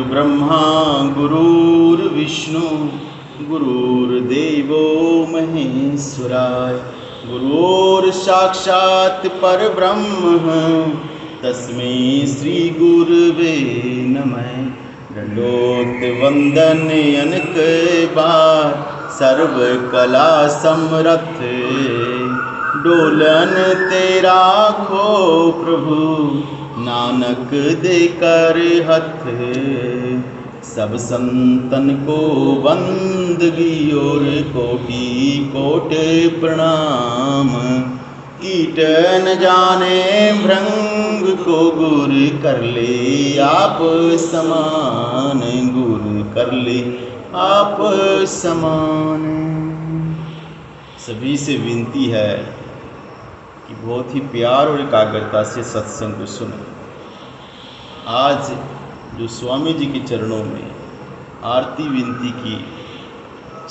गुरुर्ब्रह्मा गुरुर्विष्णु गुरुर्देवो महेश्वराय गुरुर्साक्षात् परब्रह्म तस्मै श्री गुरुवे नमः। दंडोत वंदन अनेक बार सर्व कला समर्थ डोलन तेरा खो प्रभु नानक देकर हथ। सब संतन को बंदगी और कोटि कोट प्रणाम। कीट न जाने भृंग को गुर कर ले आप समान, गुर कर ले आप समान। सभी से विनती है कि बहुत ही प्यार और एकाग्रता से सत्संग को सुने। आज जो स्वामी जी के चरणों में आरती विनती की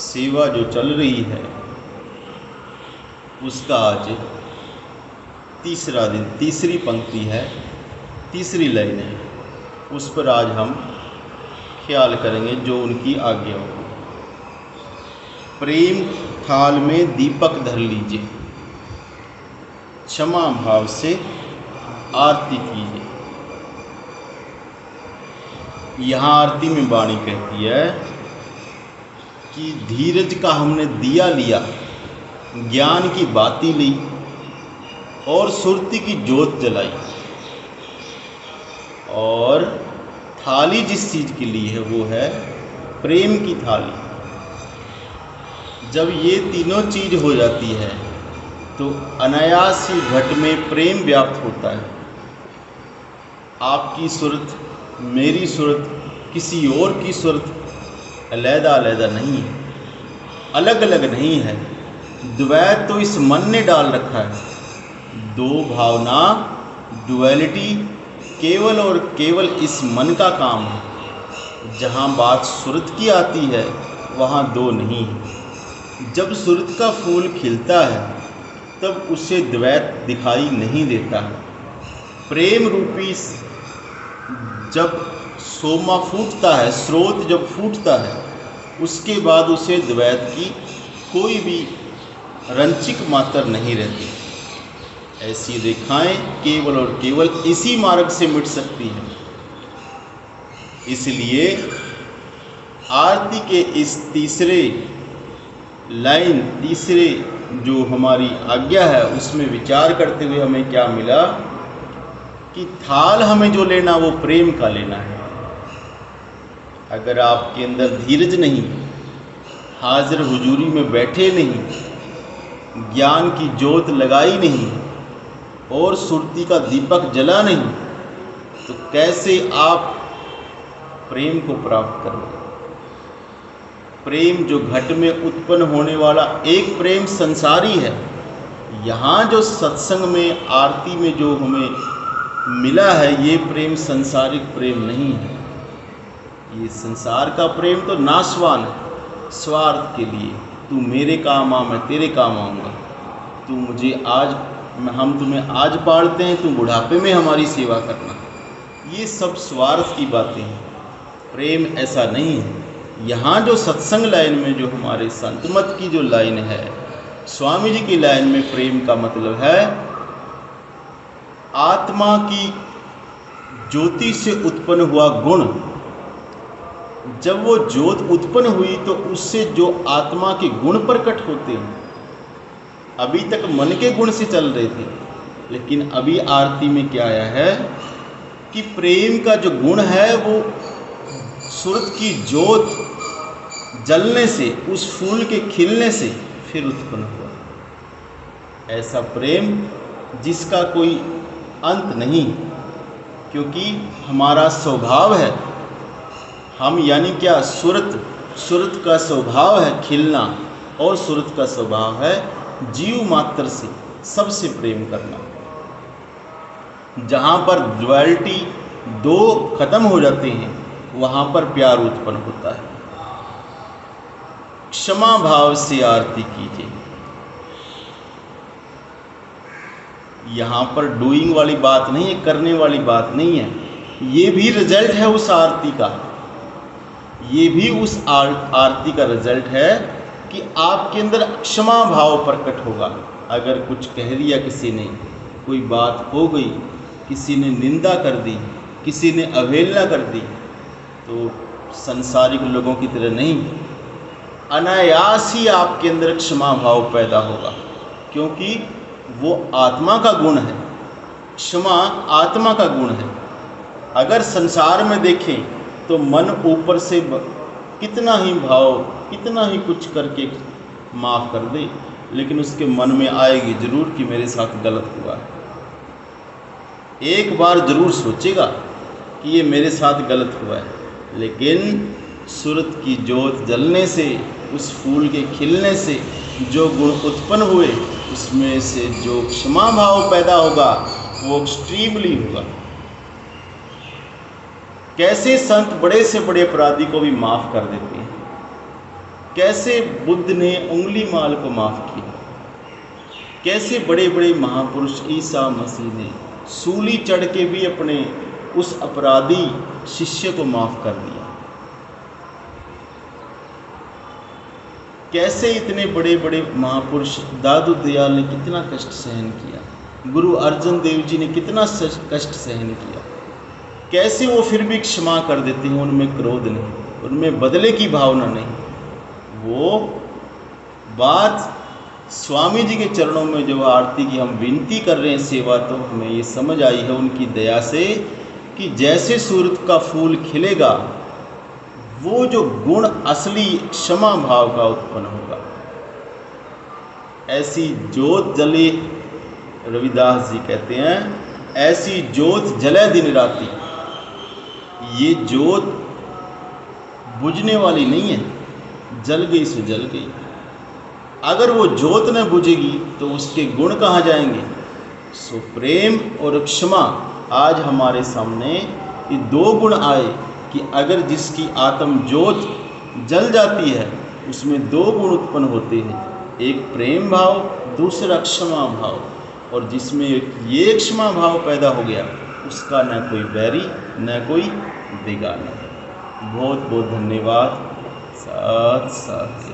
सेवा जो चल रही है, उसका आज तीसरा दिन, तीसरी पंक्ति है, तीसरी लाइन है। उस पर आज हम ख्याल करेंगे जो उनकी आज्ञा हो। प्रेम थाल में दीपक धर लीजिए, क्षमा भाव से आरती कीजिए। यहाँ आरती में वाणी कहती है कि धीरज का हमने दिया लिया, ज्ञान की बाती ली और सुरती की जोत जलाई। और थाली जिस चीज़ के लिए है वो है प्रेम की थाली। जब ये तीनों चीज़ हो जाती है तो अनायास ही घट में प्रेम व्याप्त होता है। आपकी सूरत, मेरी सूरत, किसी और की सूरत अलग अलग नहीं है, अलग अलग नहीं है। द्वैत तो इस मन ने डाल रखा है। दो भावना, डुअलिटी केवल और केवल इस मन का काम है। जहाँ बात सूरत की आती है वहाँ दो नहीं है। जब सूरत का फूल खिलता है तब उसे द्वैत दिखाई नहीं देता है। प्रेम रूपी जब सोमा फूटता है, स्रोत जब फूटता है, उसके बाद उसे द्वैत की कोई भी रंचिक मात्र नहीं रहती। ऐसी रेखाएं केवल और केवल इसी मार्ग से मिट सकती हैं। इसलिए आरती के इस तीसरे लाइन, तीसरे जो हमारी आज्ञा है, उसमें विचार करते हुए हमें क्या मिला कि थाल हमें जो लेना वो प्रेम का लेना है। अगर आपके अंदर धीरज नहीं, हाजिर हुजूरी में बैठे नहीं, ज्ञान की जोत लगाई नहीं और सुरती का दीपक जला नहीं, तो कैसे आप प्रेम को प्राप्त करोगे? प्रेम जो घट में उत्पन्न होने वाला एक प्रेम संसारी है। यहाँ जो सत्संग में, आरती में जो हमें मिला है, ये प्रेम संसारिक प्रेम नहीं है। ये संसार का प्रेम तो नाशवान है, स्वार्थ के लिए। तू मेरे काम आ, मैं तेरे काम आऊँगा। तू मुझे आज, हम तुम्हें आज पालते हैं, तू बुढ़ापे में हमारी सेवा करना। ये सब स्वार्थ की बातें हैं। प्रेम ऐसा नहीं है। यहाँ जो सत्संग लाइन में जो हमारे संत मत की जो लाइन है, स्वामी जी की लाइन में प्रेम का मतलब है आत्मा की ज्योति से उत्पन्न हुआ गुण। जब वो ज्योत उत्पन्न हुई तो उससे जो आत्मा के गुण प्रकट होते हैं। अभी तक मन के गुण से चल रहे थे, लेकिन अभी आरती में क्या आया है कि प्रेम का जो गुण है वो सूरत की ज्योत जलने से, उस फूल के खिलने से फिर उत्पन्न हुआ। ऐसा प्रेम जिसका कोई अंत नहीं, क्योंकि हमारा स्वभाव है। हम यानी क्या, सूरत का स्वभाव है खिलना, और सूरत का स्वभाव है जीव मात्र से सबसे प्रेम करना। जहाँ पर ड्युअलिटी दो खत्म हो जाते हैं, वहाँ पर प्यार उत्पन्न होता है। क्षमा भाव से आरती कीजिए। यहाँ पर डूइंग वाली बात नहीं है, करने वाली बात नहीं है। ये भी रिजल्ट है उस आरती का। ये भी उस आरती का रिजल्ट है कि आपके अंदर क्षमा भाव प्रकट होगा। अगर कुछ कह दिया किसी ने, कोई बात हो गई, किसी ने निंदा कर दी, किसी ने अवहेलना कर दी, तो संसारिक लोगों की तरह नहीं, अनायास ही आपके अंदर क्षमा भाव पैदा होगा, क्योंकि वो आत्मा का गुण है। क्षमा आत्मा का गुण है। अगर संसार में देखें तो मन ऊपर से कितना ही भाव, कितना ही कुछ करके माफ़ कर दे, लेकिन उसके मन में आएगी जरूर कि मेरे साथ गलत हुआ है। एक बार जरूर सोचेगा कि ये मेरे साथ गलत हुआ है, लेकिन सूरत की जोत जलने से, उस फूल के खिलने से जो गुण उत्पन्न हुए, उसमें से जो क्षमा भाव पैदा होगा वो एक्सट्रीमली होगा। कैसे संत बड़े से बड़े अपराधी को भी माफ़ कर देते हैं, कैसे बुद्ध ने उंगली माल को माफ़ किया, कैसे बड़े बड़े महापुरुष ईसा मसीह ने सूली चढ़ के भी अपने उस अपराधी शिष्य को माफ़ कर दिया। कैसे इतने बड़े बड़े महापुरुष दादू दयाल ने कितना कष्ट सहन किया, गुरु अर्जन देव जी ने कितना कष्ट सहन किया, कैसे वो फिर भी क्षमा कर देते हैं। उनमें क्रोध नहीं, उनमें बदले की भावना नहीं। वो बात स्वामी जी के चरणों में जो आरती की हम विनती कर रहे हैं सेवा, तो हमें ये समझ आई है उनकी दया से कि जैसे सूरत का फूल खिलेगा, वो जो गुण असली क्षमा भाव का उत्पन्न होगा। ऐसी जोत जले, रविदास जी कहते हैं, ऐसी जोत जले दिन राती। ये जोत बुझने वाली नहीं है, जल गई सो जल गई। अगर वो जोत न बुझेगी तो उसके गुण कहाँ जाएंगे। सो प्रेम और क्षमा, आज हमारे सामने ये दो गुण आए कि अगर जिसकी आत्म ज्योत जल जाती है उसमें दो गुण उत्पन्न होते हैं, एक प्रेम भाव, दूसरा क्षमा भाव। और जिसमें ये क्षमा भाव पैदा हो गया, उसका न कोई बैरी न कोई बेगाना। बहुत बहुत धन्यवाद। साथ साथ